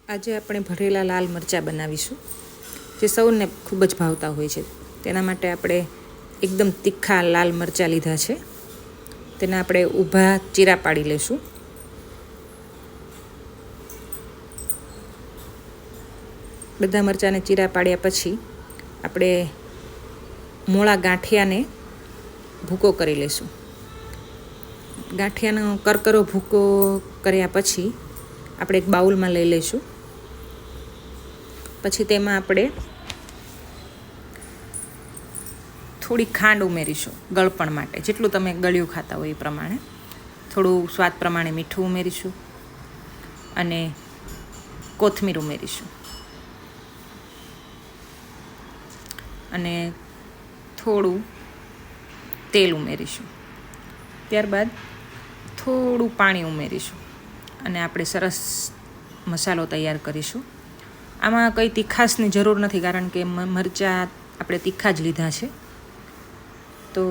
આજે આપણે ભરેલા લાલ મરચાં બનાવીશું, જે સૌને ખૂબ જ ભાવતા હોય છે. તેના માટે આપણે એકદમ તીખા લાલ મરચાં લીધા છે. તેને આપણે ઊભા ચીરા પાડી લઈશું. બધા મરચાંને ચીરા પાડ્યા પછી આપણે મોળા ગાંઠિયાને ભૂકો કરી લઈશું. ગાંઠિયાનો કરકરો ભૂકો કર્યા પછી આપણે એક બાઉલમાં લઈ લઈશું. પછી તેમાં આપણે થોડી ખાંડ ઉમેરીશું ગળપણ માટે. જેટલું તમે ગળ્યું ખાતા હોય એ પ્રમાણે થોડું સ્વાદ પ્રમાણે મીઠું ઉમેરીશું અને કોથમીર ઉમેરીશું અને થોડું તેલ ઉમેરીશું. ત્યારબાદ થોડું પાણી ઉમેરીશું અને આપણે સરસ મસાલો તૈયાર કરીશું. આમાં કંઈ તીખાશની જરૂર નથી, કારણ કે મરચાં આપણે તીખા જ લીધા છે. તો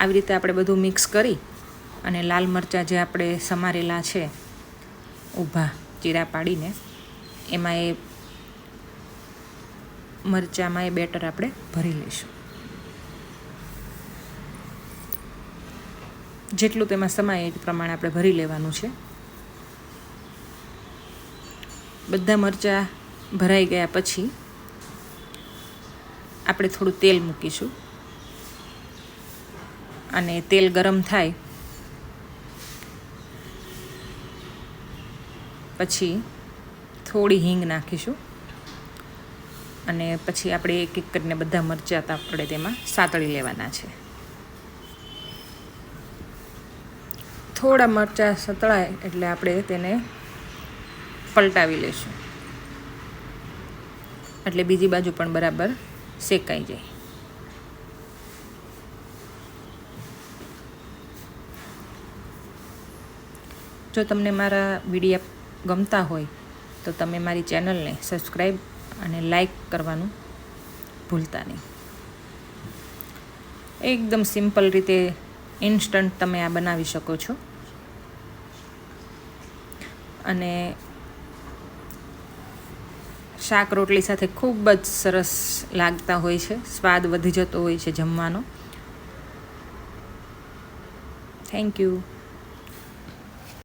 આવી રીતે આપણે બધું મિક્સ કરી અને લાલ મરચાં જે આપણે સમારેલા છે ઊભા ચીરા પાડીને, એમાં એ મરચાંમાં એ બેટર આપણે ભરી લઈશું. જેટલું તેમાં સમાય એ પ્રમાણે આપણે ભરી લેવાનું છે. બધા મરચાં ભરાઈ ગયા પછી આપણે થોડું તેલ મૂકીશું અને તેલ ગરમ થાય પછી થોડી હિંગ નાખીશું અને પછી આપણે એક એક કરીને બધા મરચાં આપણે તેમાં સાતળી લેવાના છે. થોડા મરચાં સતળાય એટલે આપણે તેને પલટાવી લઈશું, એટલે બીજી બાજુ પણ બરાબર શેકાઈ જાય. જો તમને મારા વિડીયો ગમતા હોય તો તમે મારી ચેનલને સબસ્ક્રાઈબ અને લાઈક કરવાનું ભૂલતા નહીં. એકદમ સિમ્પલ રીતે ઇન્સ્ટન્ટ તમે આ બનાવી શકો છો અને શાક રોટલી સાથે ખૂબ જ સરસ લાગતા હોય છે. સ્વાદ વધી જતો હોય છે જમવાનો. Thank you.